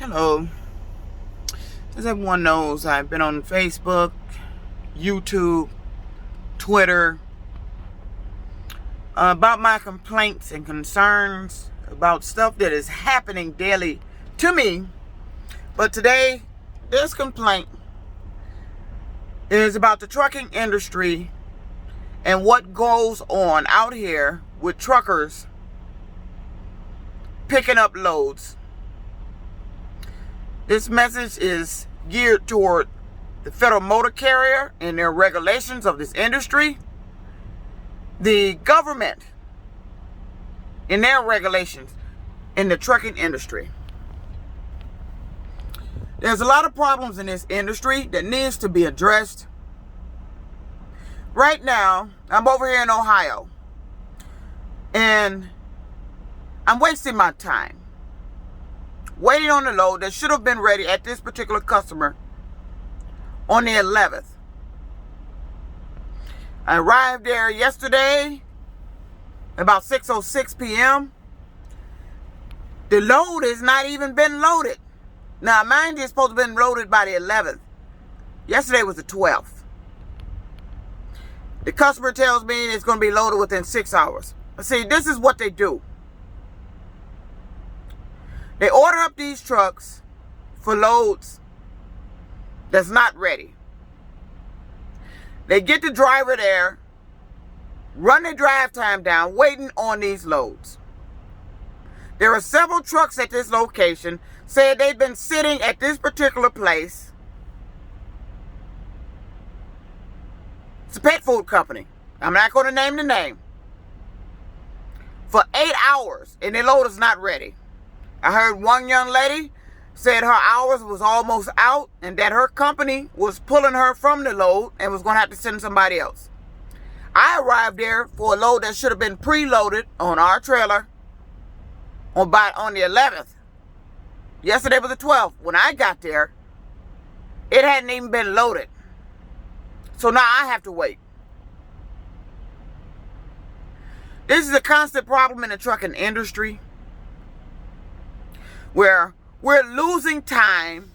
Hello. As everyone knows, I've been on Facebook, YouTube, Twitter about my complaints and concerns about stuff that is happening daily to me. But today, this complaint is about the trucking industry and what goes on out here with truckers picking up loads. This message is geared toward the federal motor carrier and their regulations of this industry, the government and their regulations in the trucking industry. There's a lot of problems in this industry that needs to be addressed. Right now, I'm over here in Ohio, and I'm wasting my time waiting on the load that should have been ready at this particular customer on the 11th. I arrived there yesterday about 6:06 p.m. The load has not even been loaded. Now, mind you, it's supposed to have been loaded by the 11th. Yesterday was the 12th. The customer tells me it's going to be loaded within 6 hours. See, this is what they do. They order up these trucks for loads that's not ready. They get the driver there, run their drive time down, waiting on these loads. There are several trucks at this location, said they've been sitting at this particular place. It's a pet food company. I'm not going to name the name. For 8 hours, and their load is not ready. I heard one young lady said her hours was almost out and that her company was pulling her from the load and was going to have to send somebody else. I arrived there for a load that should have been preloaded on our trailer on the 11th. Yesterday was the 12th. When I got there, it hadn't even been loaded. So now I have to wait. This is a constant problem in the trucking industry, where we're losing time,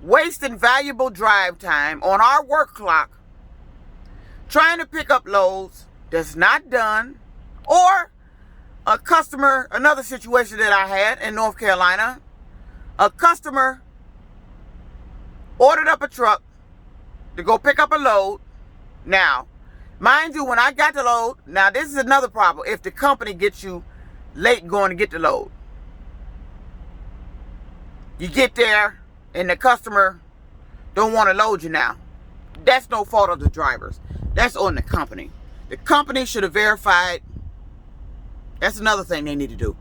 wasting valuable drive time on our work clock, trying to pick up loads that's not done, or a customer, another situation that I had in North Carolina, a customer ordered up a truck to go pick up a load. Now, mind you, when I got the load, now this is another problem if the company gets you late going to get the load. You get there and the customer don't want to load you now. That's no fault of the drivers. That's on the company. The company should have verified. That's another thing they need to do.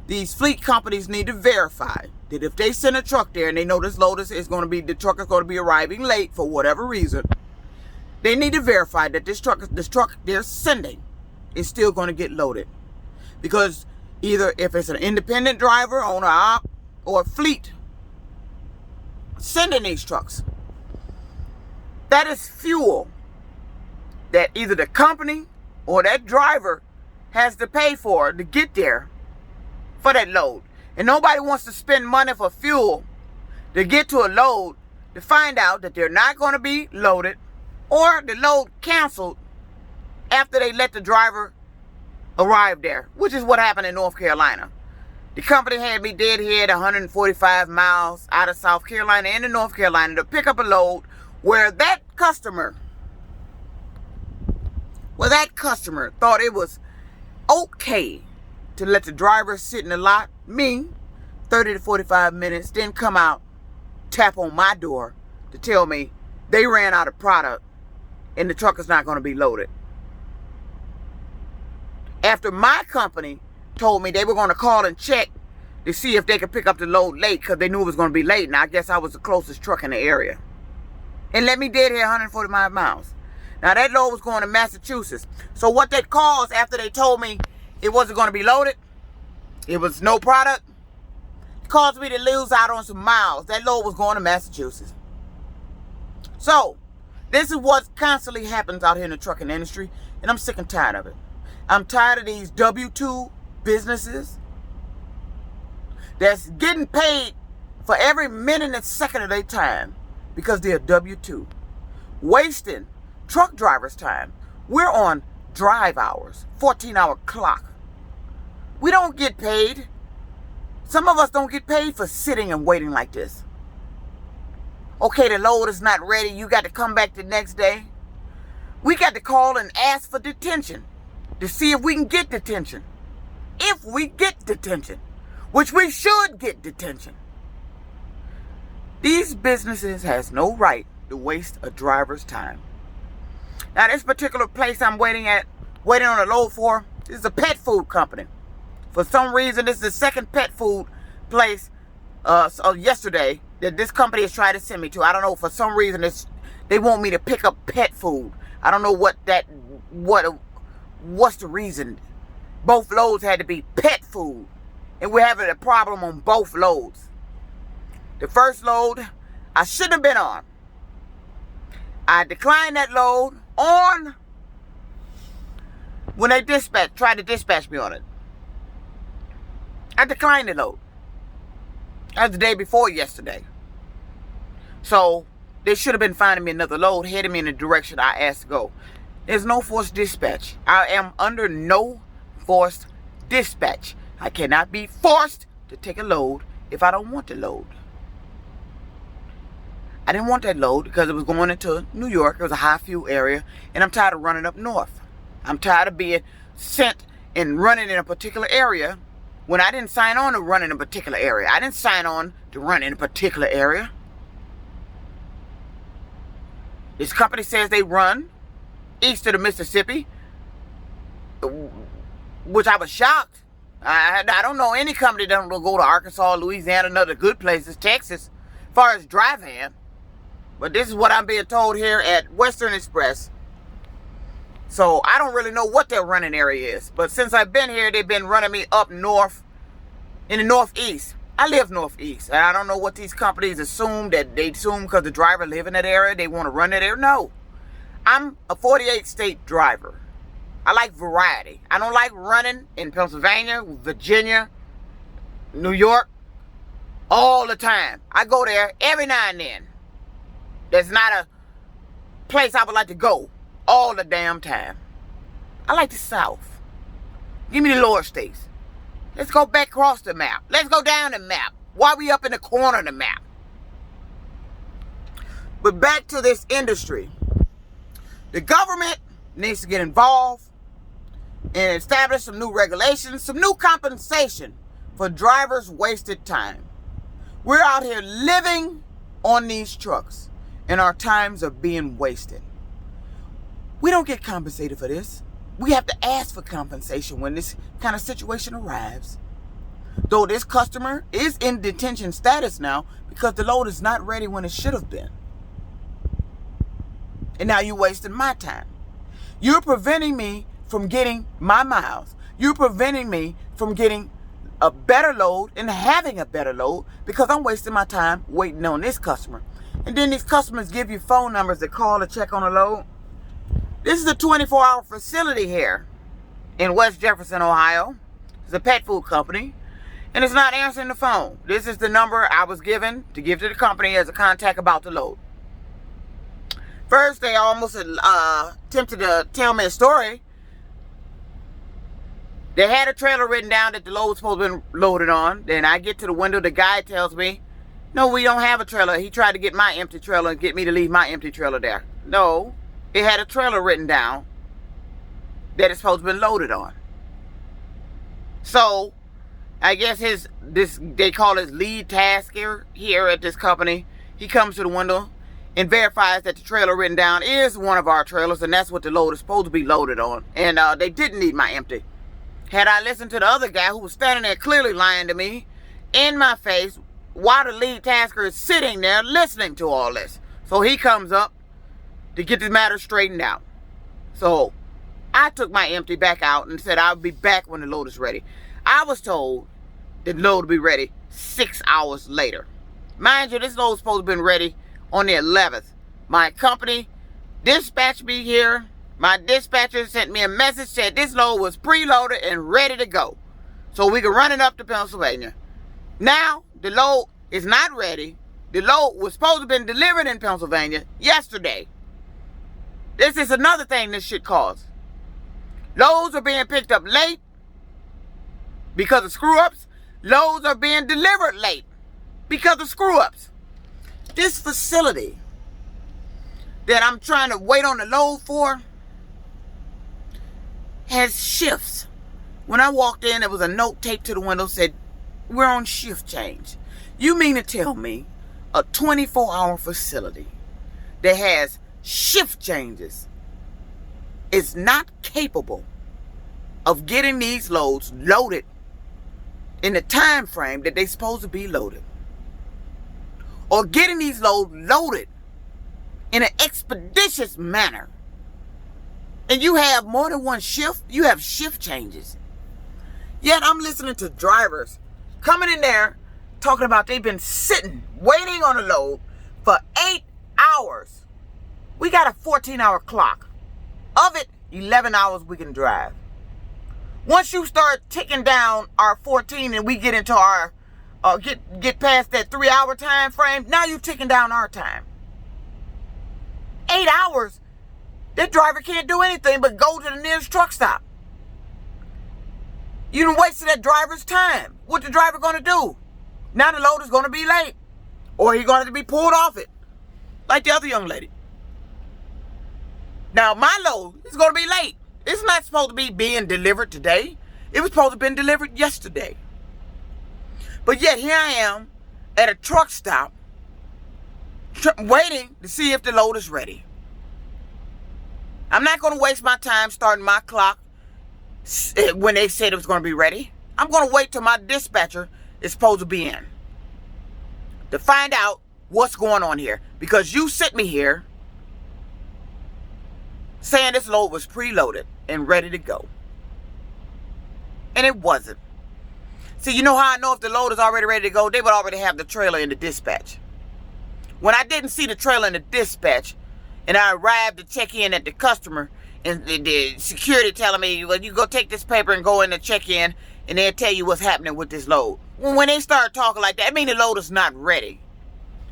These fleet companies need to verify that if they send a truck there and they know this load is going to be, the truck is going to be arriving late for whatever reason, they need to verify that this truck they're sending is still going to get loaded. Because either if it's an independent driver, owner, op, or fleet sending these trucks, that is fuel that either the company or that driver has to pay for to get there for that load. And nobody wants to spend money for fuel to get to a load to find out that they're not going to be loaded, or the load canceled after they let the driver arrive there, which is what happened in North Carolina. The company had me deadhead 145 miles out of South Carolina into North Carolina to pick up a load where that customer thought it was okay to let the driver sit in the lot, me, 30 to 45 minutes, then come out, tap on my door to tell me they ran out of product and the truck is not going to be loaded. After my company told me they were going to call and check to see if they could pick up the load late because they knew it was going to be late, and I guess I was the closest truck in the area. And let me dead here 145 miles. Now that load was going to Massachusetts. So what that caused after they told me it wasn't going to be loaded, it was no product, it caused me to lose out on some miles. That load was going to Massachusetts. So this is what constantly happens out here in the trucking industry, and I'm sick and tired of it. I'm tired of these W-2 businesses that's getting paid for every minute and second of their time because they're W-2. Wasting truck drivers' time. We're on drive hours, 14-hour clock. We don't get paid. Some of us don't get paid for sitting and waiting like this. Okay, the load is not ready. You got to come back the next day. We got to call and ask for detention to see if we can get detention. If we get detention, which we should get detention. These businesses has no right to waste a driver's time. Now, this particular place I'm waiting on a load for, this is a pet food company. For some reason, this is the second pet food place yesterday that this company has tried to send me to. I don't know, for some reason they want me to pick up pet food. I don't know what's the reason. Both loads had to be pet food, and we're having a problem on both loads. The first load I shouldn't have been on. I declined that load on when they tried to dispatch me on it. I declined the load. That was the day before yesterday. So they should have been finding me another load, heading me in the direction I asked to go. There's no forced dispatch. I am under no forced dispatch. I cannot be forced to take a load if I don't want the load. I didn't want that load because it was going into New York. It was a high fuel area, and I'm tired of running up north. I'm tired of being sent and running in a particular area when I didn't sign on to run in a particular area. I didn't sign on to run in a particular area. This company says they run east of the Mississippi, which I was shocked. I don't know any company that don't go to Arkansas, Louisiana, and other good places, Texas, as far as driving. But this is what I'm being told here at Western Express. So I don't really know what their running area is. But since I've been here, they've been running me up north, in the northeast. I live northeast. And I don't know what these companies assume, that they assume because the driver live in that area, they want to run that area. No. I'm a 48-state driver. I like variety. I don't like running in Pennsylvania, Virginia, New York, all the time. I go there every now and then. There's not a place I would like to go all the damn time. I like the South. Give me the lower states. Let's go back across the map. Let's go down the map. Why we up in the corner of the map? But back to this industry. The government needs to get involved and establish some new regulations, some new compensation for drivers' wasted time. We're out here living on these trucks, and our times are being wasted. We don't get compensated for this. We have to ask for compensation when this kind of situation arrives. Though this customer is in detention status now because the load is not ready when it should have been. And now you're wasting my time. You're preventing me from getting my miles. You're preventing me from getting a better load and having a better load because I'm wasting my time waiting on this customer. And then these customers give you phone numbers to call to check on a load. This is a 24-hour facility here in West Jefferson, Ohio. It's a pet food company, and it's not answering the phone. This is the number I was given to give to the company as a contact about the load. First, they almost attempted to tell me a story. They had a trailer written down that the load was supposed to be loaded on. Then I get to the window, the guy tells me, no, we don't have a trailer. He tried to get my empty trailer and get me to leave my empty trailer there. No. It had a trailer written down that it's supposed to be loaded on. So, I guess they call his lead tasker here at this company. He comes to the window and verifies that the trailer written down is one of our trailers, and that's what the load is supposed to be loaded on. And they didn't need my empty. Had I listened to the other guy who was standing there clearly lying to me in my face while the lead tasker is sitting there listening to all this. So he comes up to get the matter straightened out. So I took my empty back out and said I'll be back when the load is ready. I was told the load would be ready 6 hours later. Mind you, this load was supposed to have been ready on the 11th. My company dispatched me here. My dispatcher sent me a message, said this load was preloaded and ready to go, so we could run it up to Pennsylvania. Now the load is not ready. The load was supposed to have been delivered in Pennsylvania yesterday. This is another thing this shit causes. Loads are being picked up late because of screw-ups. Loads are being delivered late because of screw-ups. This facility that I'm trying to wait on the load for has shifts. When I walked in, there was a note taped to the window said, "We're on shift change." You mean to tell me a 24-hour facility that has shift changes is not capable of getting these loads loaded in the time frame that they're supposed to be loaded, or getting these loads loaded in an expeditious manner? And you have more than one shift. You have shift changes. Yet I'm listening to drivers coming in there talking about they've been sitting waiting on a load for 8 hours. We got a 14-hour clock. Of it, 11 hours we can drive. Once you start ticking down our 14 and we get into our get past that 3-hour time frame, now you're ticking down our time. 8 hours, that driver can't do anything but go to the nearest truck stop. You done wasted that driver's time. What the driver gonna do? Now the load is gonna be late, or he's gonna be pulled off it, like the other young lady. Now my load is gonna be late. It's not supposed to be being delivered today. It was supposed to have been delivered yesterday. But yet here I am at a truck stop waiting to see if the load is ready. I'm not going to waste my time starting my clock when they said it was going to be ready. I'm going to wait till my dispatcher is supposed to be in to find out what's going on here. Because you sent me here saying this load was preloaded and ready to go. And it wasn't. See, you know how I know if the load is already ready to go? They would already have the trailer in the dispatch. When I didn't see the trailer in the dispatch, and I arrived to check in at the customer, and the security telling me, well, you go take this paper and go in and check in, and they'll tell you what's happening with this load. When they start talking like that, I mean the load is not ready.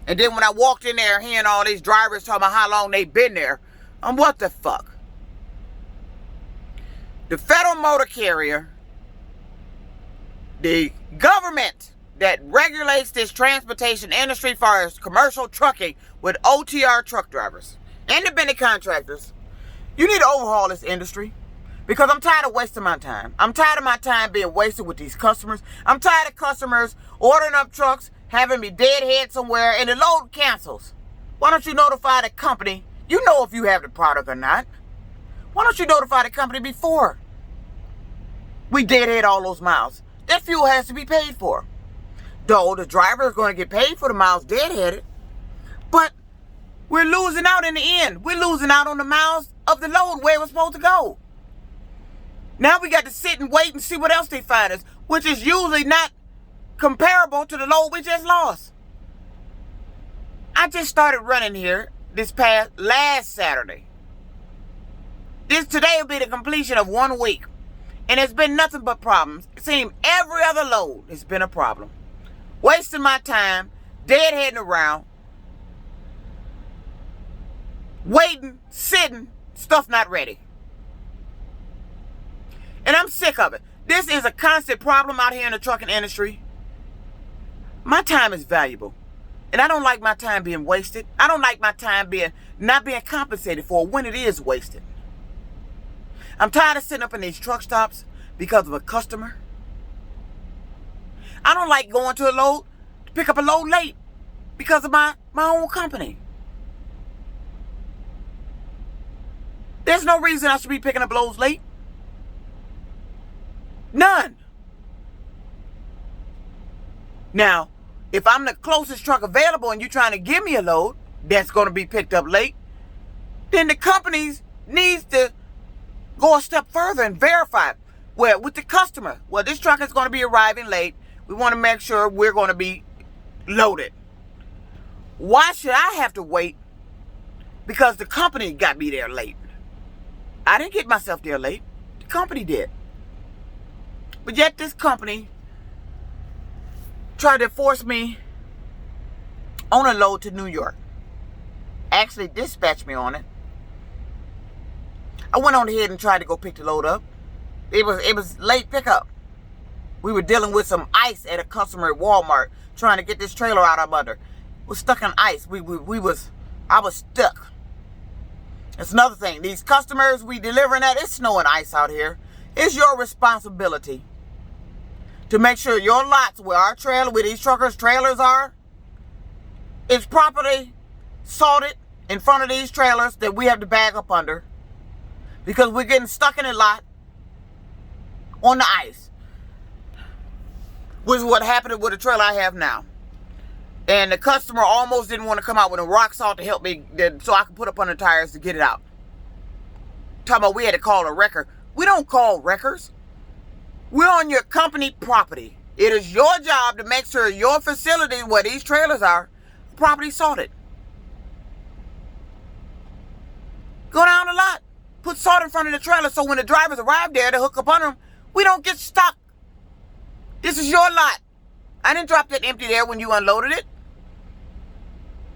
And then when I walked in there hearing all these drivers talking about how long they've been there, what the fuck? The federal motor carrier, the government that regulates this transportation industry as far as commercial trucking with OTR truck drivers, independent contractors, you need to overhaul this industry, because I'm tired of wasting my time. I'm tired of my time being wasted with these customers. I'm tired of customers ordering up trucks, having me deadhead somewhere, and the load cancels. Why don't you notify the company? You know if you have the product or not. Why don't you notify the company before we deadhead all those miles? That fuel has to be paid for. Though the driver is going to get paid for the miles deadheaded, but we're losing out in the end. We're losing out on the miles of the load where it was supposed to go. Now we got to sit and wait and see what else they find us, which is usually not comparable to the load we just lost. I just started running here last Saturday. Today will be the completion of 1 week. And it's been nothing but problems. It seems every other load has been a problem. Wasting my time, deadheading around, waiting, sitting, stuff not ready. And I'm sick of it. This is a constant problem out here in the trucking industry. My time is valuable. And I don't like my time being wasted. I don't like my time not being compensated for when it is wasted. I'm tired of sitting up in these truck stops because of a customer. I don't like going to to pick up a load late because of my own company. There's no reason I should be picking up loads late. None. Now, if I'm the closest truck available and you're trying to give me a load that's going to be picked up late, then the companies needs to go a step further and verify with the customer. Well, this truck is going to be arriving late. We want to make sure we're going to be loaded. Why should I have to wait because the company got me there late? I didn't get myself there late. The company did. But yet this company tried to force me on a load to New York. Actually dispatched me on it. I went on ahead and tried to go pick the load up. It was late pickup. We were dealing with some ice at a customer at Walmart, trying to get this trailer out of under. Was stuck in ice. I was stuck. That's another thing. These customers we delivering at, it's snowing ice out here. It's your responsibility to make sure your lots where these truckers' trailers are, is properly salted in front of these trailers that we have to bag up under, because we're getting stuck in a lot on the ice, which is what happened with the trailer I have now. And the customer almost didn't want to come out with a rock salt to help me, so I could put up on the tires to get it out. Talking about we had to call a wrecker. We don't call wreckers. We're on your company property. It is your job to make sure your facility where these trailers are properly salted. Go down a lot. Put salt in front of the trailer so when the drivers arrive there to hook up on them, we don't get stuck. This is your lot. I didn't drop that empty there when you unloaded it.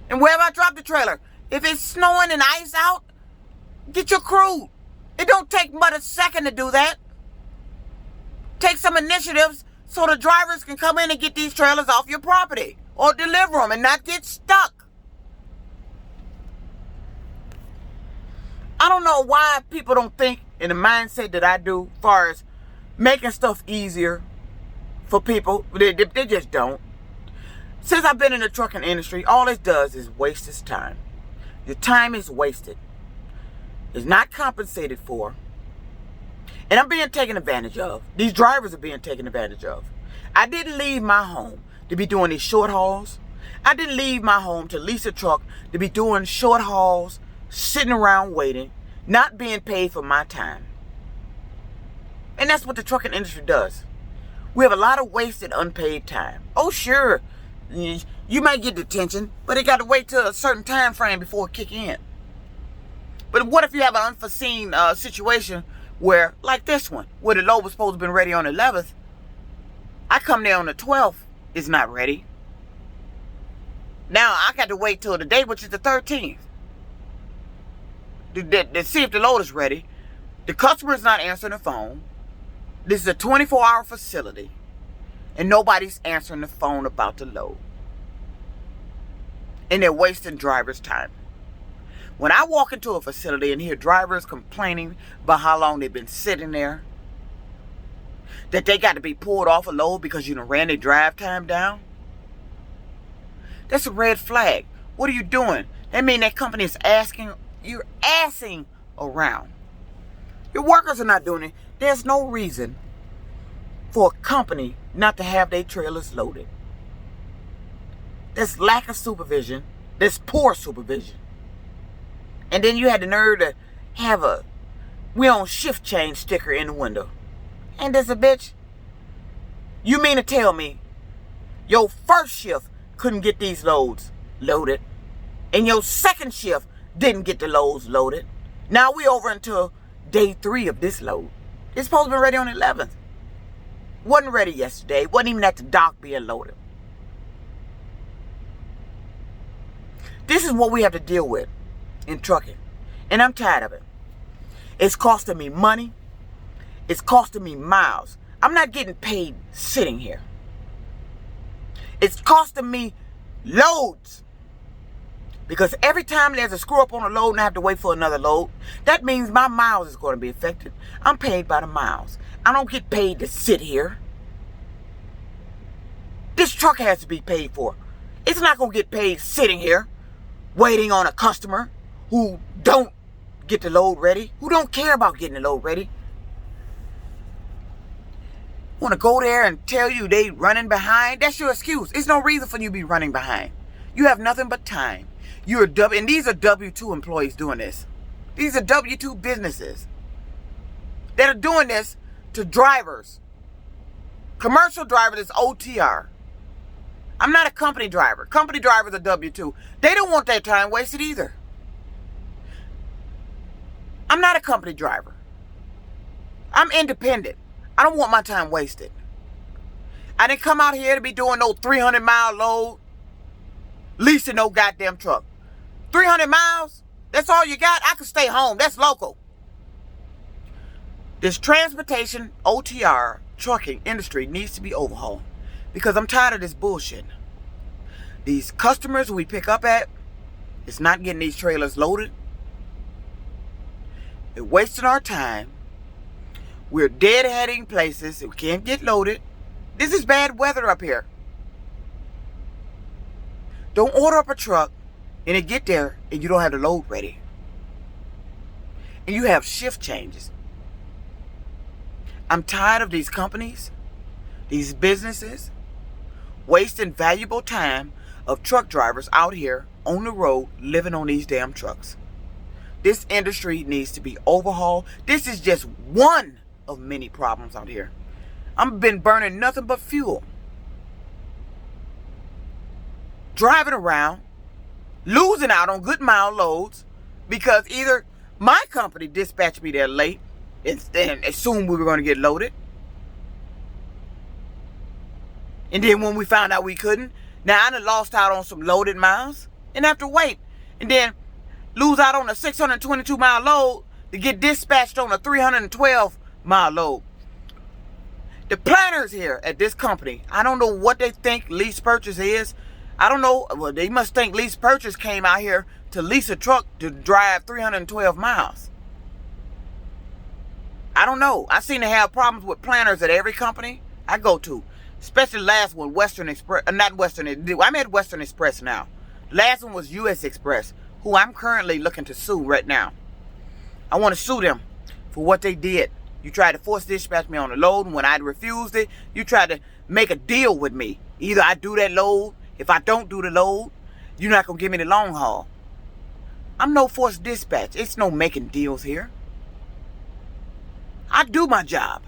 And wherever I dropped the trailer, if it's snowing and ice out, get your crew. It don't take but a second to do that. Take some initiatives so the drivers can come in and get these trailers off your property or deliver them and not get stuck. I don't know why people don't think in the mindset that I do as far as making stuff easier for people. They just don't. Since I've been in the trucking industry, all it does is waste its time. Your time is wasted. It's not compensated for. And I'm being taken advantage of. These drivers are being taken advantage of. I didn't leave my home to be doing these short hauls. I didn't leave my home to lease a truck to be doing short hauls, sitting around waiting, not being paid for my time. And that's what the trucking industry does. We have a lot of wasted unpaid time. Oh, sure, you might get detention, but it got to wait till a certain time frame before it kick in. But what if you have an unforeseen situation where, like this one, where the load was supposed to have been ready on the 11th, I come there on the 12th, it's not ready. Now I got to wait till the day, which is the 13th, to see if the load is ready. The customer is not answering the phone. This is a 24-hour facility, and nobody's answering the phone about the load. And they're wasting drivers' time. When I walk into a facility and hear drivers complaining about how long they've been sitting there, that they got to be pulled off a load because you done ran their drive time down, that's a red flag. What are you doing? That means that company is you're assing around. Your workers are not doing it. There's no reason for a company not to have their trailers loaded. There's lack of supervision. There's poor supervision. And then you had the nerve to have a "we on shift change" sticker in the window. And there's a bitch. You mean to tell me your first shift couldn't get these loads loaded, and your second shift didn't get the loads loaded? Now we over until day 3 of this load. It's supposed to be ready on the 11th. Wasn't ready yesterday. Wasn't even at the dock being loaded. This is what we have to deal with in trucking. And I'm tired of it. It's costing me money. It's costing me miles. I'm not getting paid sitting here. It's costing me loads. Because every time there's a screw up on a load and I have to wait for another load, that means my miles is going to be affected. I'm paid by the miles. I don't get paid to sit here. This truck has to be paid for. It's not going to get paid sitting here, waiting on a customer who don't get the load ready, who don't care about getting the load ready. Want to go there and tell you they running behind? That's your excuse. There's no reason for you to be running behind. You have nothing but time. And these are W-2 employees doing this. These are W-2 businesses that are doing this to drivers. Commercial drivers is OTR. I'm not a company driver. Company drivers are W-2. They don't want their time wasted either. I'm not a company driver. I'm independent. I don't want my time wasted. I didn't come out here to be doing no 300-mile load leasing no goddamn truck. 300 miles? That's all you got? I could stay home. That's local. This transportation, OTR, trucking industry needs to be overhauled. Because I'm tired of this bullshit. These customers we pick up at, it's not getting these trailers loaded. They're wasting our time. We're deadheading places. We can't get loaded. This is bad weather up here. Don't order up a truck and it get there and you don't have the load ready. And you have shift changes. I'm tired of these companies, these businesses, wasting valuable time of truck drivers out here on the road living on these damn trucks. This industry needs to be overhauled. This is just one of many problems out here. I've been burning nothing but fuel. Driving around, losing out on good mile loads because either my company dispatched me there late and assumed we were going to get loaded. And then when we found out we couldn't, now I done lost out on some loaded miles and have to wait. And then lose out on a 622 mile load to get dispatched on a 312 mile load. The planners here at this company, I don't know what they think Lease Purchase is. I don't know. Well, they must think Lease Purchase came out here to lease a truck to drive 312 miles. I don't know. I seem to have problems with planners at every company I go to. Especially the last one, Western Express. Not Western. I'm at Western Express now. The last one was U.S. Express, who I'm currently looking to sue right now. I want to sue them for what they did. You tried to force dispatch me on a load, and when I refused it, you tried to make a deal with me. Either I do that load. If I don't do the load, you're not going to give me the long haul. I'm no forced dispatch. It's no making deals here. I do my job.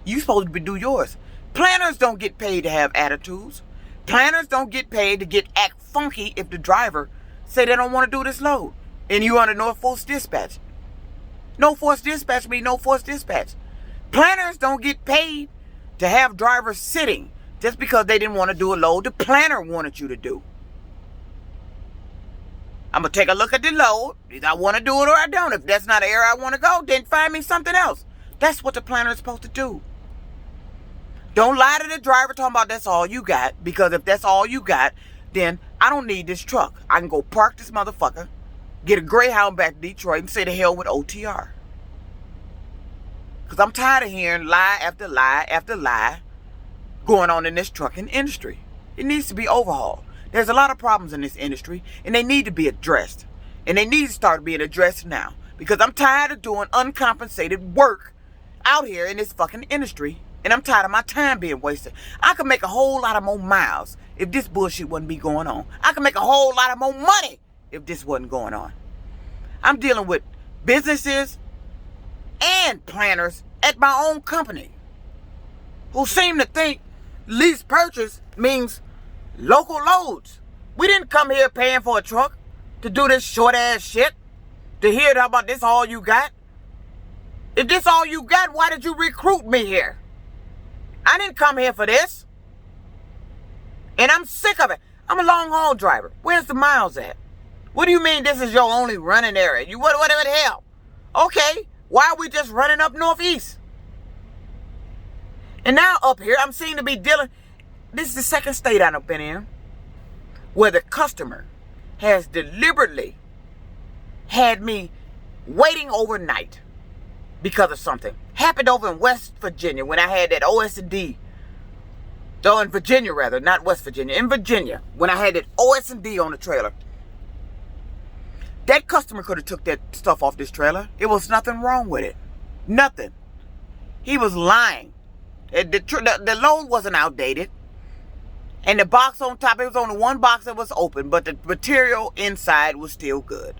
You supposed to do yours. Planners don't get paid to have attitudes. Planners don't get paid to act funky if the driver say they don't want to do this load. And you under no forced dispatch. No forced dispatch means no forced dispatch. Planners don't get paid to have drivers sitting just because they didn't want to do a load the planner wanted you to do. I'm going to take a look at the load. Either I want to do it or I don't. If that's not an area I want to go, then find me something else. That's what the planner is supposed to do. Don't lie to the driver talking about that's all you got. Because if that's all you got, then I don't need this truck. I can go park this motherfucker, get a Greyhound back to Detroit, and say the hell with OTR. Because I'm tired of hearing lie after lie after lie going on in this trucking industry. It needs to be overhauled. There's a lot of problems in this industry, and they need to be addressed. And they need to start being addressed now. Because I'm tired of doing uncompensated work out here in this fucking industry. And I'm tired of my time being wasted. I could make a whole lot of more miles if this bullshit wouldn't be going on. I could make a whole lot of more money if this wasn't going on. I'm dealing with businesses and planners at my own company who seem to think lease purchase means local loads. We didn't come here paying for a truck to do this short ass shit, to hear about this all you got. If this all you got, why did you recruit me here? I didn't come here for this. And I'm sick of it. I'm a long haul driver. Where's the miles at? What do you mean this is your only running area? You whatever the hell. Okay, why are we just running up northeast? And now up here, I'm seem to be dealing. This is the second state I've been in where the customer has deliberately had me waiting overnight because of something. Happened over in West Virginia when I had that OS&D. Though in Virginia rather, not West Virginia. In Virginia, when I had that OS&D on the trailer. That customer could have took that stuff off this trailer. There was nothing wrong with it. Nothing. He was lying. The load wasn't outdated. And the box on top, it was only one box that was open, but the material inside was still good.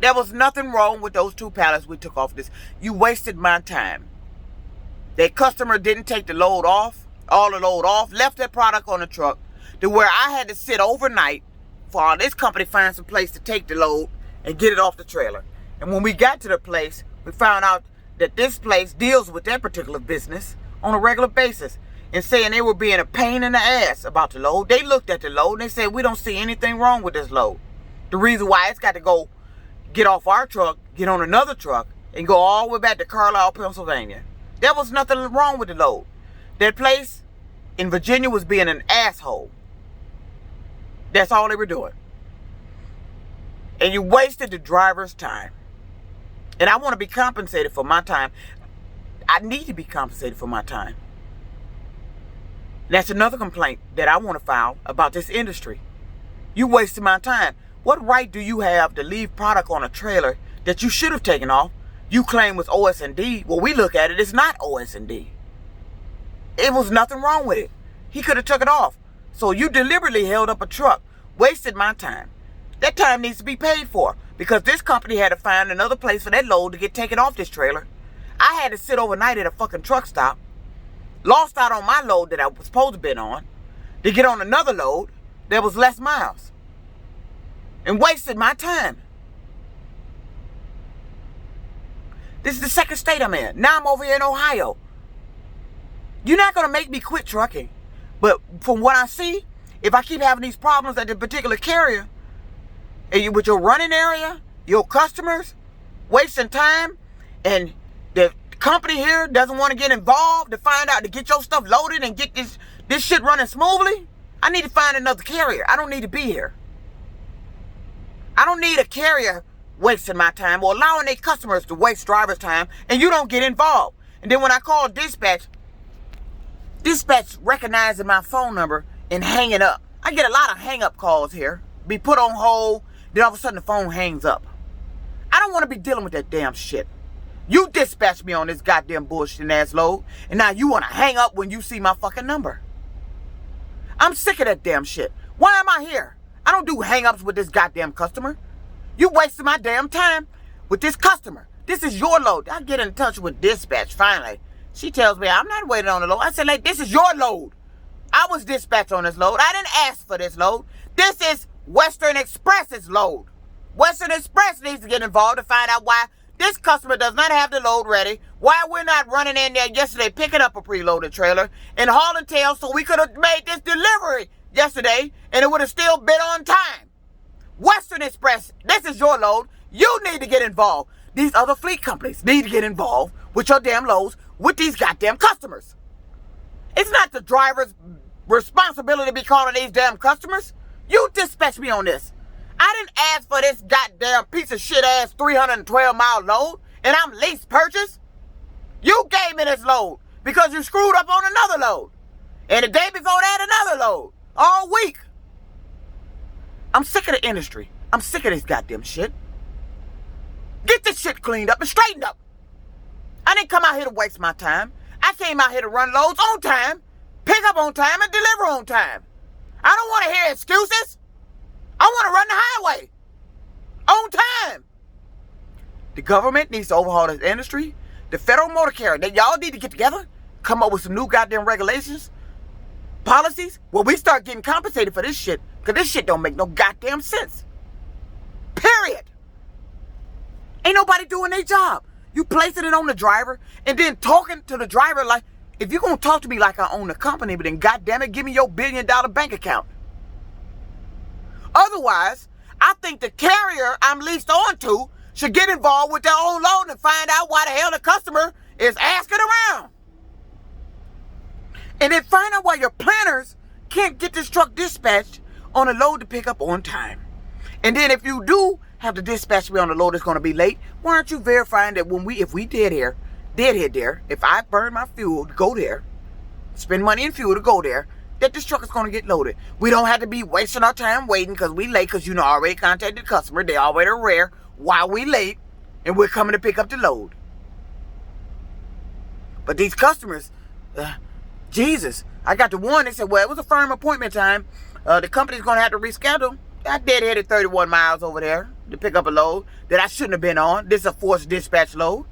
There was nothing wrong with those two pallets we took off this. You wasted my time. That customer didn't take the load off, all the load off, left that product on the truck to where I had to sit overnight for this company to find some place to take the load and get it off the trailer. And when we got to the place, we found out that this place deals with that particular business on a regular basis. and saying they were being a pain in the ass about the load. They looked at the load and they said, we don't see anything wrong with this load. The reason why it's got to go get off our truck, get on another truck, and go all the way back to Carlisle, Pennsylvania. There was nothing wrong with the load. That place in Virginia was being an asshole. That's all they were doing. And you wasted the driver's time. And I want to be compensated for my time. I need to be compensated for my time. That's another complaint that I want to file about this industry. You wasted my time. What right do you have to leave product on a trailer that you should have taken off? You claim was OS&D. Well, we look at it, it's not OS&D. It was nothing wrong with it. He could have took it off. So you deliberately held up a truck, wasted my time. That time needs to be paid for because this company had to find another place for that load to get taken off this trailer. I had to sit overnight at a fucking truck stop, lost out on my load that I was supposed to be on, to get on another load that was less miles, and wasted my time. This is the second state I'm in. Now I'm over here in Ohio. You're not going to make me quit trucking. But from what I see, if I keep having these problems at the particular carrier, and you, with your running area, your customers, wasting time, and the company here doesn't want to get involved to find out, to get your stuff loaded and get this shit running smoothly, I need to find another carrier. I don't need to be here. I don't need a carrier wasting my time or allowing their customers to waste driver's time, and you don't get involved. And then when I call dispatch recognizing my phone number and hanging up. I get a lot of hang up calls here. Be put on hold, then all of a sudden the phone hangs up. I don't want to be dealing with that damn shit. You dispatched me on this goddamn bullshit ass load, and now you want to hang up when you see my fucking number. I'm sick of that damn shit. Why am I here? I don't do hang-ups with this goddamn customer. You wasted my damn time with this customer. This is your load. I get in touch with dispatch finally. She tells me I'm not waiting on the load. I said, like, this is your load. I was dispatched on this load. I didn't ask for this load. This is Western Express's load. Western Express needs to get involved to find out why this customer does not have the load ready, why we're not running in there yesterday picking up a preloaded trailer and hauling tail so we could have made this delivery yesterday and it would have still been on time. Western Express, this is your load. You need to get involved. These other fleet companies need to get involved with your damn loads with these goddamn customers. It's not the driver's responsibility to be calling these damn customers. You dispatched me on this. I didn't ask for this goddamn piece of shit ass 312-mile load, and I'm lease purchase. You gave me this load because you screwed up on another load. And the day before that, another load. All week. I'm sick of the industry. I'm sick of this goddamn shit. Get this shit cleaned up and straightened up. I didn't come out here to waste my time. I came out here to run loads on time, pick up on time, and deliver on time. I don't want to hear excuses. I want to run the highway on time. The government needs to overhaul this industry. The federal motor carrier, y'all need to get together, come up with some new goddamn regulations, policies, where we start getting compensated for this shit, because this shit don't make no goddamn sense. Period. Ain't nobody doing their job. You placing it on the driver and then talking to the driver like, if you're going to talk to me like I own the company, but then goddamn it, give me your $1 billion bank account. Otherwise, I think the carrier I'm leased on to should get involved with their own load and find out why the hell the customer is asking around. And then find out why your planners can't get this truck dispatched on a load to pick up on time. And then if you do have to dispatch me on a load that's going to be late, why aren't you verifying that if we did hit there, if I burn my fuel to go there, spend money in fuel to go there, that this truck is going to get loaded. We don't have to be wasting our time waiting because we late, because you already contacted the customer. They already aware why we late, and we're coming to pick up the load. But these customers, Jesus, I got the one that said, well, it was a firm appointment time. The company's going to have to reschedule. I deadheaded 31 miles over there to pick up a load that I shouldn't have been on. This is a forced dispatch load.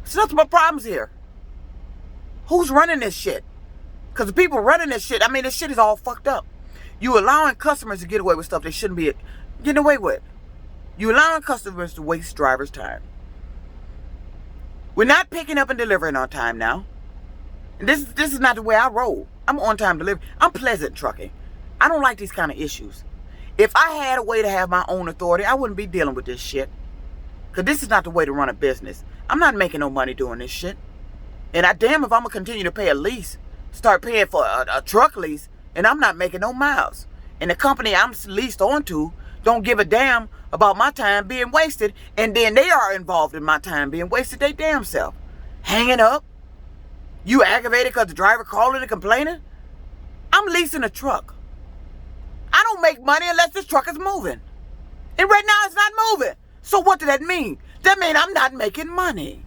There's nothing but problems here. Who's running this shit? Because the people running this shit, this shit is all fucked up. You allowing customers to get away with stuff they shouldn't be getting away with. You allowing customers to waste drivers' time. We're not picking up and delivering on time now. And this is not the way I roll. I'm on-time delivery. I'm pleasant trucking. I don't like these kind of issues. If I had a way to have my own authority, I wouldn't be dealing with this shit. Because this is not the way to run a business. I'm not making no money doing this shit. And I damn if I'm going to continue to pay a lease, start paying for a truck lease, and I'm not making no miles. And the company I'm leased onto don't give a damn about my time being wasted, and then they are involved in my time being wasted they damn self. Hanging up. You aggravated because the driver calling and complaining? I'm leasing a truck. I don't make money unless this truck is moving. And right now it's not moving. So what does that mean? That means I'm not making money.